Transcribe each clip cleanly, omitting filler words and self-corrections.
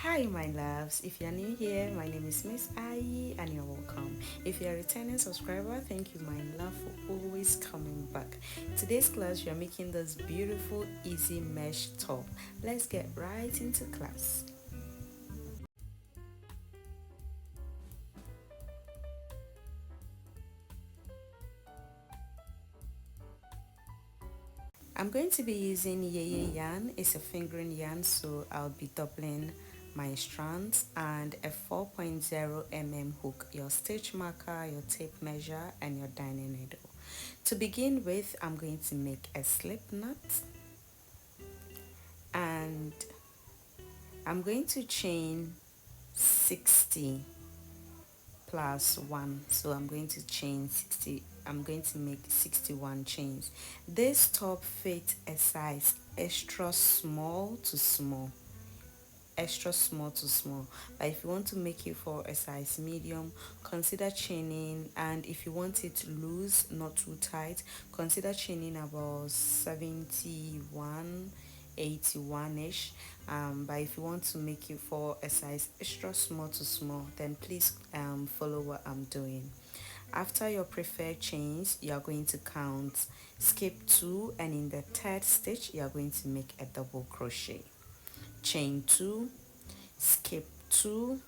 Hi my loves, if you're new here, my name is Miss Ai and you're welcome. If you're a returning subscriber, thank you my love for always coming back. Today's class we are making this beautiful easy mesh top. Let's get right into class. I'm going to be using Yeye yarn. It's a fingering yarn, so I'll be doubling my strands and a 4.0 mm hook, your stitch marker, your tape measure and your darning needle. To begin with, I'm going to make a slip knot and I'm going to chain 60 plus 1, so I'm going to chain 60. I'm going to make 61 chains. This top fits a size extra small to small, but if you want to make it for a size medium, consider chaining, and if you want it loose, not too tight, consider chaining about 71, 81ish. But if you want to make it for a size extra small to small, then please follow what I'm doing. After your preferred chains, you are going to count, skip 2, and in the third stitch you are going to make a double crochet. Chain 2, skip 2,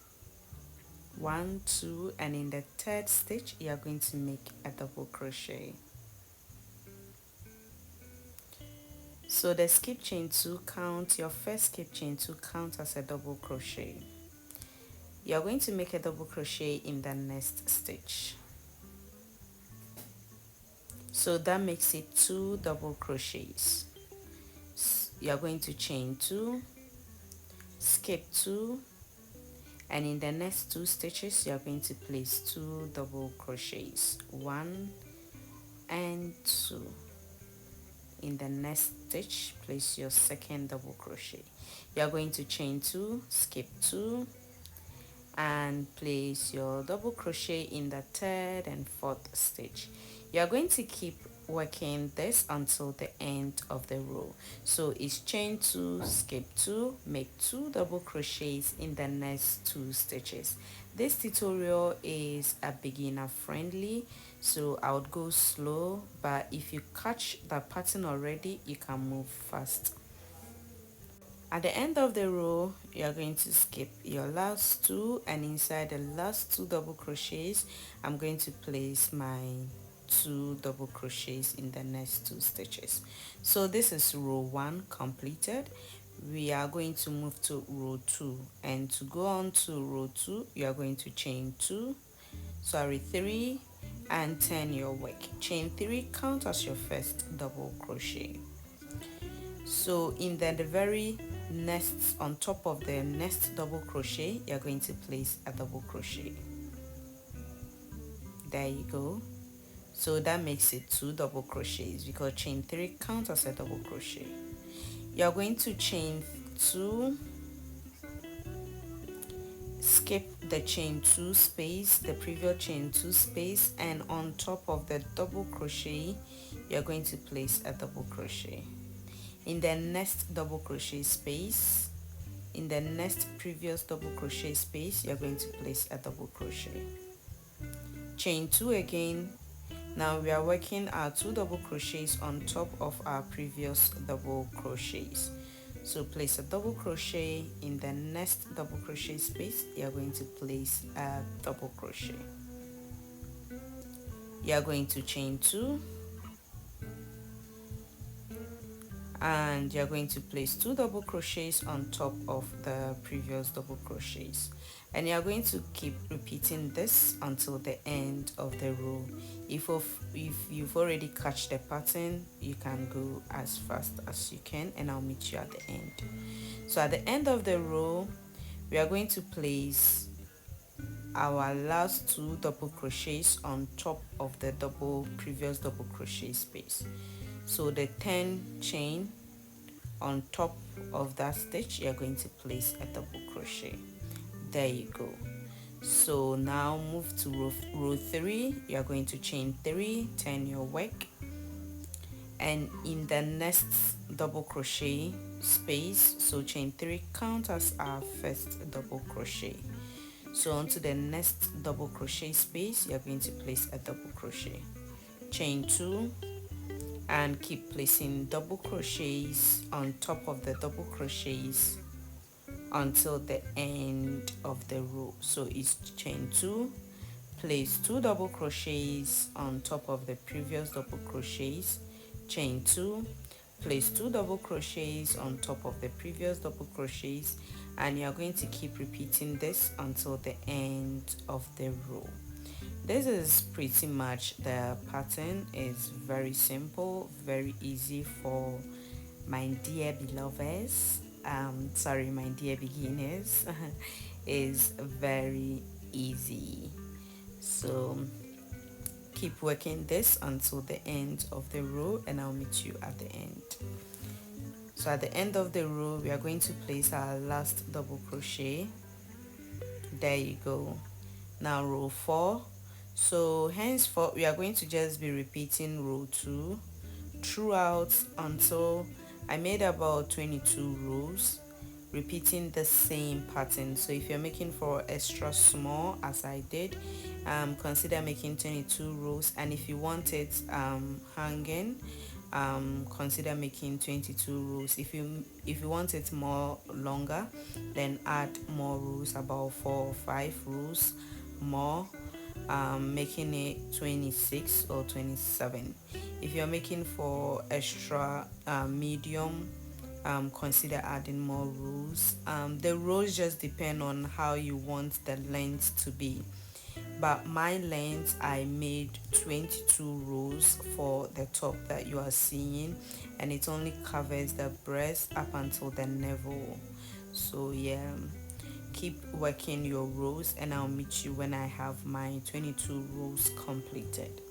1, 2, and in the third stitch you are going to make a double crochet. So the skip chain 2 count, your first skip chain 2 count as a double crochet. You are going to make a double crochet in the next stitch. So that makes it 2 double crochets. You are going to chain 2, skip 2, and in the next 2 stitches you are going to place 2 double crochets, 1 and 2. In the next stitch, place your second double crochet. You are going to chain 2, skip 2, and place your double crochet in the third and fourth stitch. You are going to keep working this until the end of the row. So it's chain 2, skip 2, make 2 double crochets in the next 2 stitches. This tutorial is a beginner friendly, so I would go slow, but if you catch the pattern already, you can move fast. At the end of the row, you are going to skip your last 2, and inside the last 2 double crochets, I'm going to place my 2 double crochets in the next 2 stitches. So this is row 1 completed. We are going to move to row 2, and to go on to row 2, you are going to chain 3 and turn your work. Chain 3, count as your first double crochet. So in the very next, on top of the next double crochet, you're going to place a double crochet. There you go. So that makes it 2 double crochets because chain 3 counts as a double crochet. You're going to chain 2, skip the chain 2 space, the previous chain 2 space, and on top of the double crochet you're going to place a double crochet. In the next double crochet space, in the next previous double crochet space, you're going to place a double crochet. Chain 2 again. Now we are working our 2 double crochets on top of our previous double crochets. So place a double crochet. In the next double crochet space, you're going to place a double crochet. You're going to chain 2, and you're going to place 2 double crochets on top of the previous double crochets, and you're going to keep repeating this until the end of the row. If you've already catch the pattern, you can go as fast as you can, and I'll meet you at the end. So at the end of the row, we are going to place our last 2 double crochets on top of the previous double crochet space. So the 10 chain on top of that stitch, you're going to place a double crochet. There you go. So now move to row 3. You're going to chain 3, turn your work, and in the next double crochet space, so chain 3 count as our first double crochet. So onto the next double crochet space, you're going to place a double crochet, chain 2, and keep placing double crochets on top of the double crochets until the end of the row. So it's chain 2, place 2 double crochets on top of the previous double crochets, chain 2, place 2 double crochets on top of the previous double crochets, and you're going to keep repeating this until the end of the row. This is pretty much the pattern. It's very simple, very easy for my dear beloveds, my dear beginners. Is very easy. So keep working this until the end of the row, and I'll meet you at the end. So at the end of the row, we are going to place our last double crochet. There you go. Now row 4. So henceforth we are going to just be repeating row 2 throughout until I made about 22 rows, repeating the same pattern. So if you're making for extra small as I did, consider making 22 rows, and if you want it hanging, consider making 22 rows. If you want it more longer, then add more rows, about 4 or 5 rows more, making it 26 or 27. If you're making for extra medium, consider adding more rows. The rows just depend on how you want the length to be, but my length, I made 22 rows for the top that you are seeing, and it only covers the breast up until the navel. So yeah, keep working your rows, and I'll meet you when I have my 22 rows completed.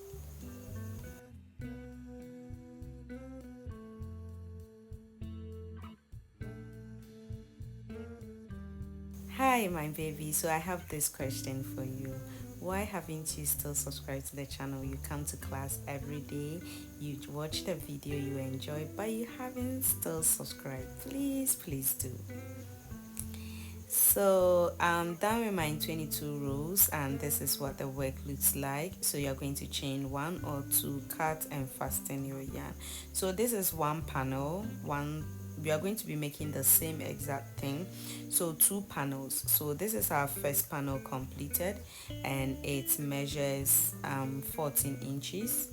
Hi my baby, so I have this question for you. Why haven't you still subscribed to the channel? You come to class every day, you watch the video you enjoy, but you haven't still subscribed. Please do. So I'm done with my 22 rows, and this is what the work looks like. So you're going to chain 1 or 2, cut and fasten your yarn. So this is one panel, we are going to be making the same exact thing, so 2 panels. So this is our first panel completed, and it measures 14 inches.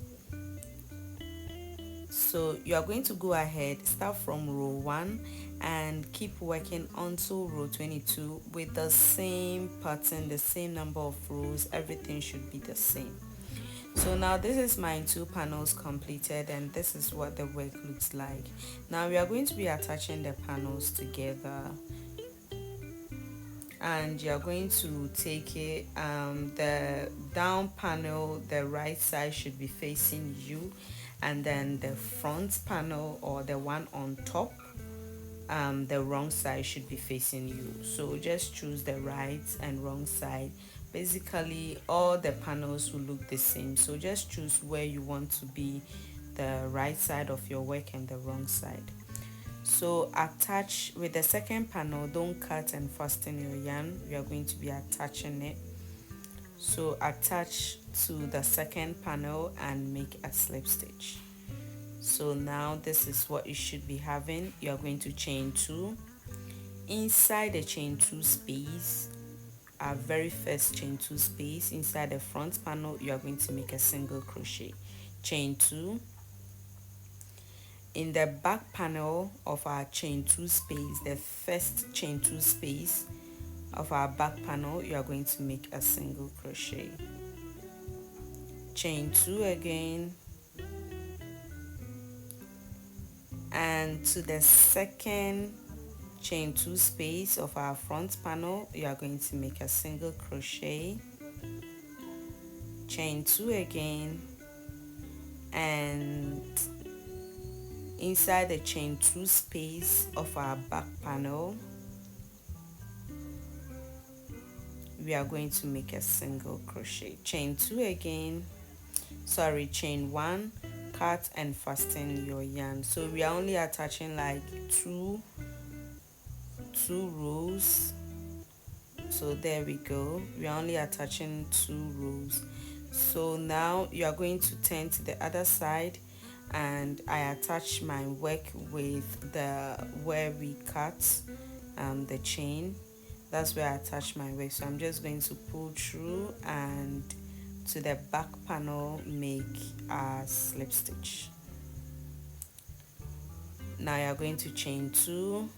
So you are going to go ahead, start from row 1 and keep working until row 22 with the same pattern, the same number of rows. Everything should be the same. So now this is my 2 panels completed, and this is what the work looks like. Now we are going to be attaching the panels together, and you are going to take it, the down panel, the right side should be facing you, and then the front panel, or the one on top, the wrong side should be facing you. So just choose the right and wrong side. Basically all the panels will look the same, so just choose where you want to be the right side of your work and the wrong side. So attach with the second panel, don't cut and fasten your yarn, we are going to be attaching it. So attach to the second panel and make a slip stitch. So now this is what you should be having. You are going to chain 2. Inside the chain 2 space, our very first chain 2 space, inside the front panel, you are going to make a single crochet, chain 2. In the back panel of our chain 2 space, the first chain 2 space of our back panel, you are going to make a single crochet, chain 2 again, and to the second chain 2 space of our front panel, you are going to make a single crochet, chain 2 again, and inside the chain 2 space of our back panel, we are going to make a single crochet, chain 2 again, chain 1, cut and fasten your yarn. So we are only attaching like two rows. So there we go, we are only attaching 2 rows. So now you are going to turn to the other side, and I attach my work with the where we cut the chain. That's where I attach my work. So I'm just going to pull through and to the back panel make a slip stitch. Now you're going to chain 2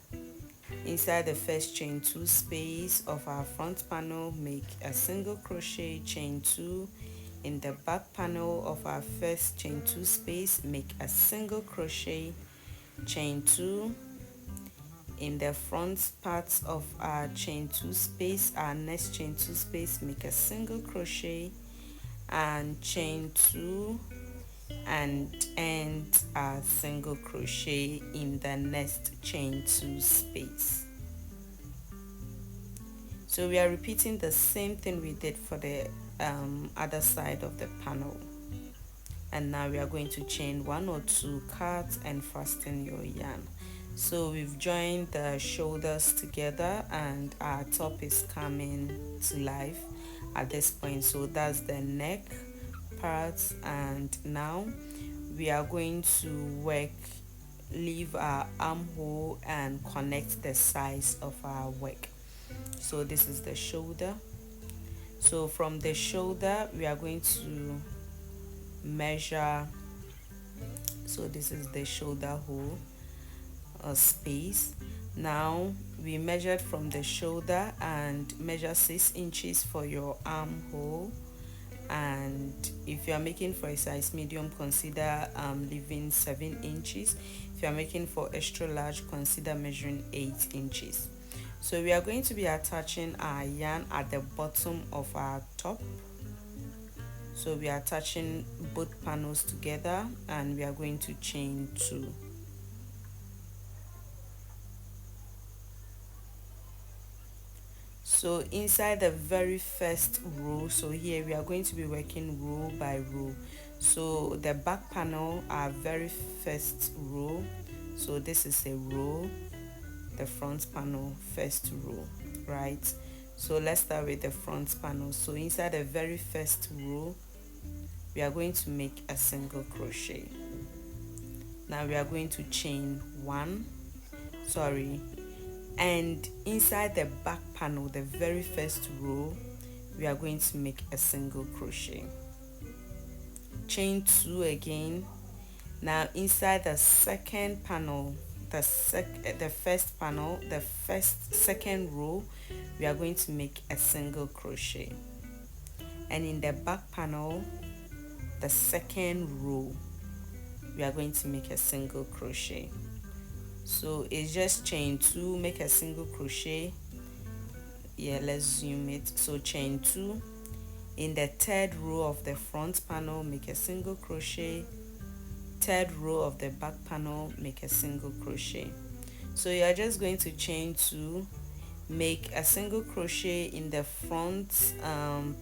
inside the first chain 2 space of our front panel, make a single crochet, chain 2 in the back panel of our first chain 2 space, make a single crochet, chain 2 in the front part of our chain 2 space, our next chain 2 space, make a single crochet and chain 2 and end a single crochet in the next chain 2 space. So we are repeating the same thing we did for the other side of the panel. And now we are going to chain 1 or 2, cut and fasten your yarn. So we've joined the shoulders together and our top is coming to life at this point. So that's the neck part, and now we are going to leave our armhole and connect the sides of our work. So this is the shoulder. So from the shoulder we are going to measure. So this is the shoulder hole space. Now we measured from the shoulder and measure 6 inches for your armhole, and if you are making for a size medium, consider leaving 7 inches. If you are making for extra large, consider measuring 8 inches. So we are going to be attaching our yarn at the bottom of our top. So we are attaching both panels together and we are going to chain 2. So inside the very first row, so here we are going to be working row by row. So the back panel, our very first row, so this is a row, the front panel, first row, right? So let's start with the front panel. So inside the very first row we are going to make a single crochet. Now we are going to chain 1, and inside the back panel, the very first row, we are going to make a single crochet, chain 2 again. Now inside the second panel, the second row, we are going to make a single crochet, and in the back panel, the second row, we are going to make a single crochet. So it's just chain 2, make a single crochet. Yeah, let's zoom it. So chain 2 in the third row of the front panel, make a single crochet, third row of the back panel, make a single crochet. So you are just going to chain 2, make a single crochet in the front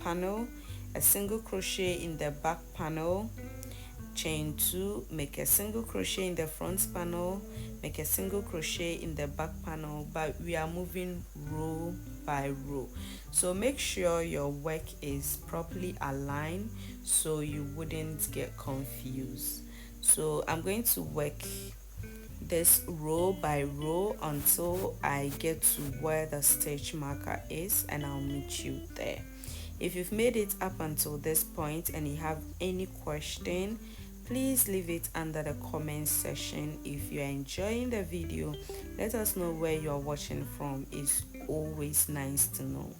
panel, a single crochet in the back panel, chain 2, make a single crochet in the front panel, make a single crochet in the back panel, but we are moving row by row. So make sure your work is properly aligned so you wouldn't get confused. So I'm going to work this row by row until I get to where the stitch marker is, and I'll meet you there. If you've made it up until this point and you have any question, please leave it under the comment section. If you're enjoying the video, let us know where you're watching from. It's always nice to know.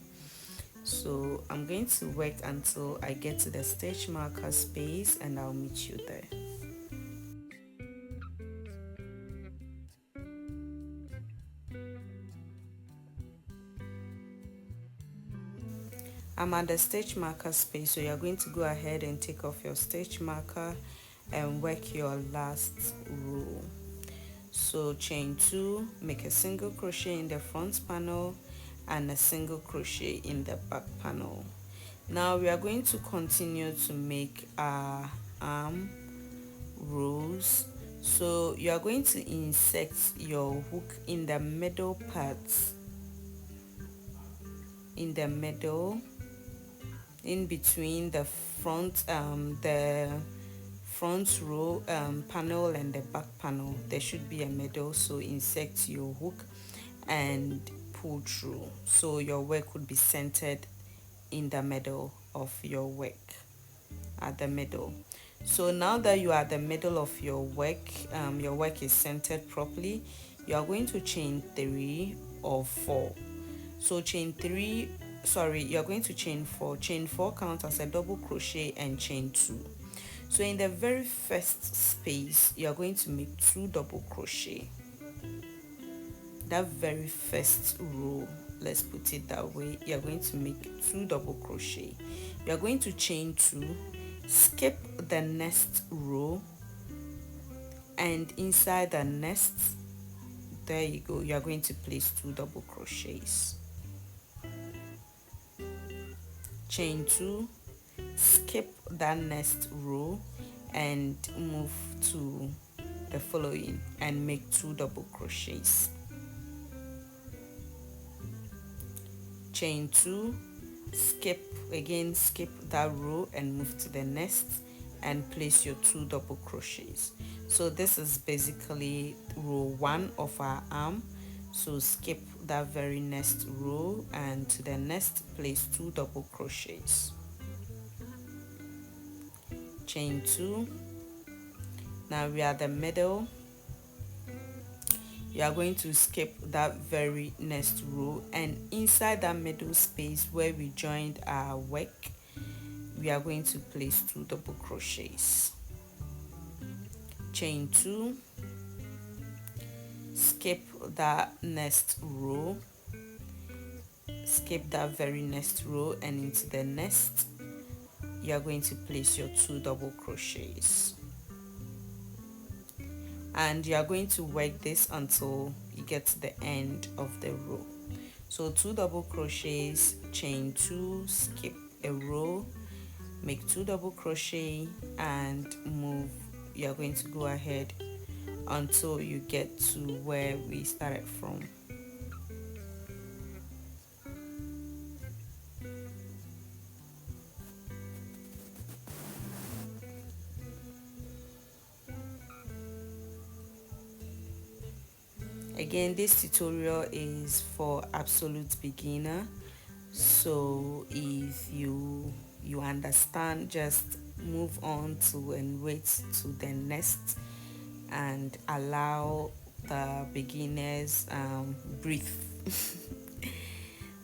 So I'm going to work until I get to the stitch marker space, and I'll meet you there. I'm at the stitch marker space, so you're going to go ahead and take off your stitch marker and work your last row. So chain 2, make a single crochet in the front panel and a single crochet in the back panel. Now we are going to continue to make our arm rows. So you are going to insert your hook in the middle parts, in the middle, in between the front row panel and the back panel. There should be a middle, so insert your hook and pull through, so your work would be centered in the middle of your work, at the middle. So now that you are at the middle of your work is centered properly, you are going to chain 3 or 4. So you're going to chain 4. Chain 4 counts as a double crochet and chain 2. So in the very first space, you're going to make 2 double crochet. That very first row, let's put it that way, you're going to make 2 double crochet. You're going to chain 2, skip the next row, and inside the next, there you go, you're going to place 2 double crochets. Chain 2, skip that next row and move to the following and make 2 double crochets. Chain 2, skip that row and move to the next and place your 2 double crochets. So this is basically row 1 of our arm. So skip that very next row and to the next place 2 double crochets. Chain 2. Now we are the middle. You are going to skip that very next row, and inside that middle space where we joined our work, we are going to place 2 double crochets. Chain 2, skip that next row, skip that very next row, and into the next you are going to place your 2 double crochets. And you are going to work this until you get to the end of the row. So 2 double crochets, chain 2, skip a row, make 2 double crochet and move. You are going to go ahead until you get to where we started from. Again, this tutorial is for absolute beginner, so if you understand, just move on to and wait to the next and allow the beginners breathe.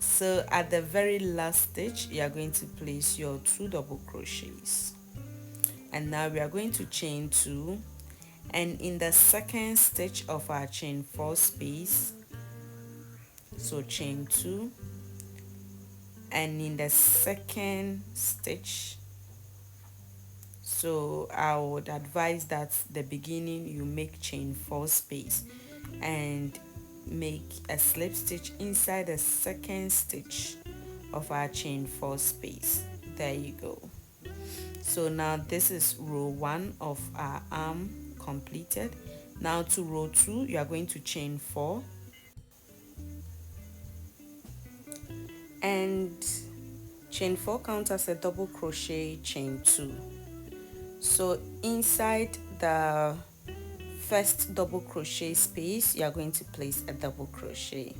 So at the very last stitch, you are going to place your 2 double crochets, and now we are going to chain 2. And in the second stitch of our chain 4 space, so chain 2, and in the second stitch, so I would advise that the beginning you make chain 4 space and make a slip stitch inside the second stitch of our chain 4 space. There you go. So now this is row 1 of our arm completed. Now to row 2, you are going to chain 4 and chain 4 counts as a double crochet, chain 2. So inside the first double crochet space, you are going to place a double crochet.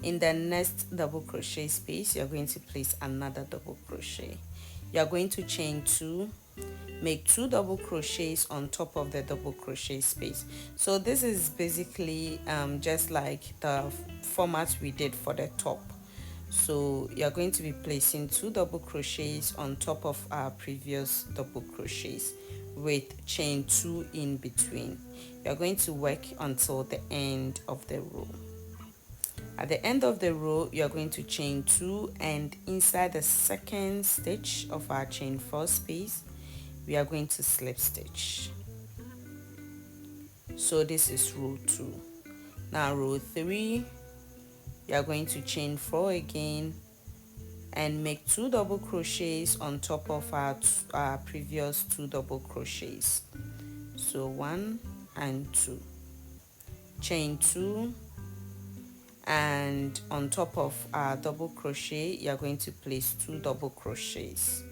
In the next double crochet space, you are going to place another double crochet. You are going to chain 2, make 2 double crochets on top of the double crochet space. So this is basically just like the format we did for the top. So you're going to be placing 2 double crochets on top of our previous double crochets with chain 2 in between. You're going to work until the end of the row. At the end of the row, you're going to chain 2, and inside the second stitch of our chain 4 space, we are going to slip stitch. So this is row 2. Now row 3, you are going to chain 4 again and make 2 double crochets on top of our previous 2 double crochets. So 1 and 2, chain 2, and on top of our double crochet you are going to place 2 double crochets,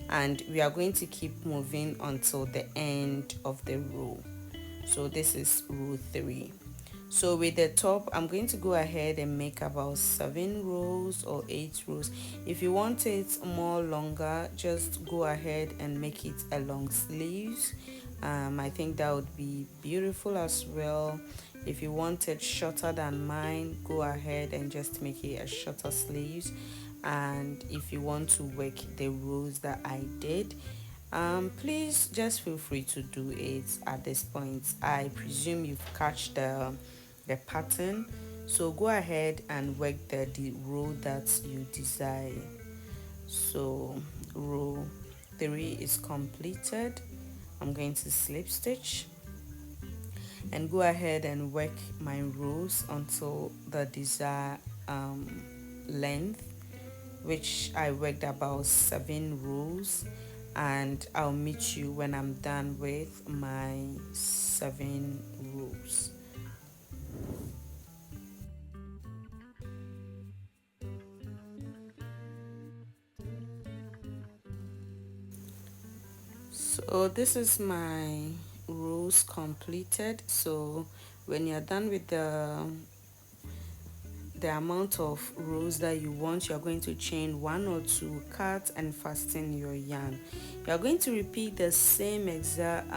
and we are going to keep moving until the end of the row. So this is row 3. So with the top, I'm going to go ahead and make about 7 rows or 8 rows. If you want it more longer, just go ahead and make it a long sleeves. I think that would be beautiful as well. If you want it shorter than mine, go ahead and just make it a shorter sleeves. And if you want to work the rows that I did, please just feel free to do it at this point. I presume you've catched the pattern, so go ahead and work the row that you desire. So row 3 is completed. I'm going to slip stitch and go ahead and work my rows until the desired length, which I worked about 7 rows, and I'll meet you when I'm done with my 7 rows. So this is my rows completed. So when you're done with the amount of rows that you want, you're going to chain 1 or 2, cut and fasten your yarn. You're going to repeat the same exact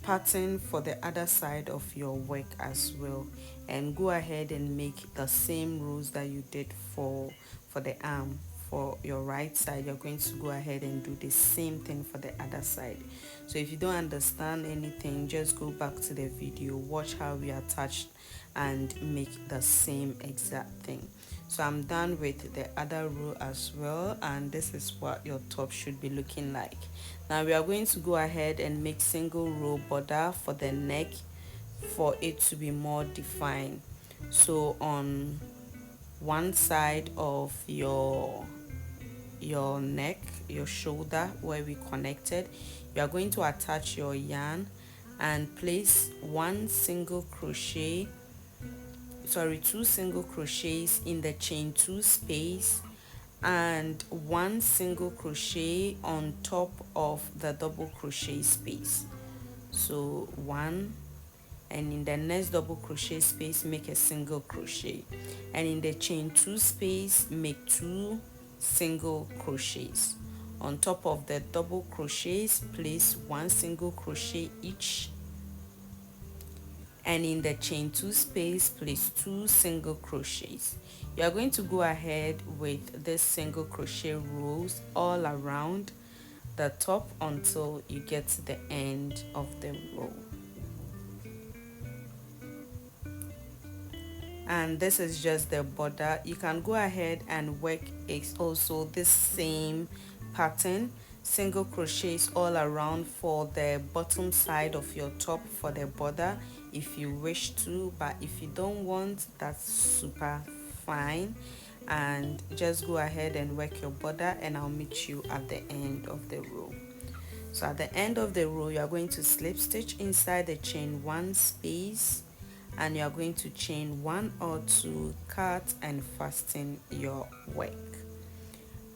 pattern for the other side of your work as well, and go ahead and make the same rows that you did for the arm. For your right side, you're going to go ahead and do the same thing for the other side. So if you don't understand anything, just go back to the video, watch how we attach and make the same exact thing. So I'm done with the other row as well, and this is what your top should be looking like. Now we are going to go ahead and make single row border for the neck for it to be more defined. So on one side of your neck, your shoulder where we connected, you are going to attach your yarn and place 2 single crochets in the chain 2 space and 1 single crochet on top of the double crochet space. So 1, and in the next double crochet space make a single crochet, and in the chain 2 space make 2 single crochets. On top of the double crochets, place 1 single crochet each, and in the chain 2 space place 2 single crochets. You are going to go ahead with this single crochet rows all around the top until you get to the end of the row. And this is just the border. You can go ahead and work also this same pattern, single crochets all around for the bottom side of your top for the border if you wish to, but if you don't want, that's super fine. And just go ahead and work your border, and I'll meet you at the end of the row. So at the end of the row, you are going to slip stitch inside the chain 1 space, and you are going to chain 1 or 2, cut and fasten your work.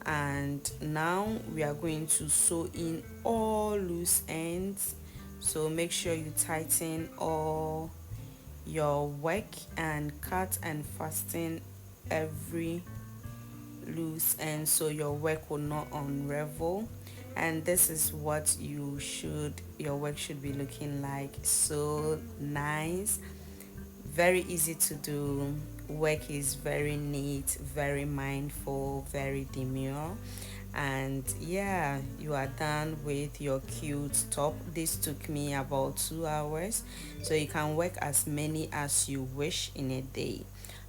And now we are going to sew in all loose ends, so make sure you tighten all your work and cut and fasten every loose end so your work will not unravel. And this is what your work should be looking like. So nice, very easy to do. Work is very neat, very mindful, very demure. And yeah, you are done with your cute top. This took me about 2 hours, so you can work as many as you wish in a day.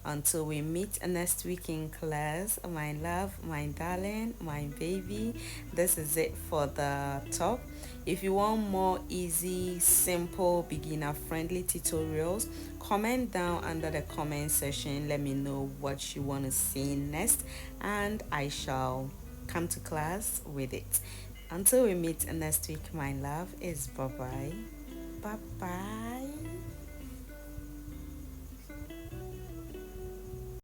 Until we meet next week in class, my love, my darling, my baby, this is it for the top. If you want more easy, simple, beginner friendly tutorials, comment down under the comment section. Let me know what you want to see next, and I shall come to class with it. Until we meet next week, my love, is bye bye. Bye bye.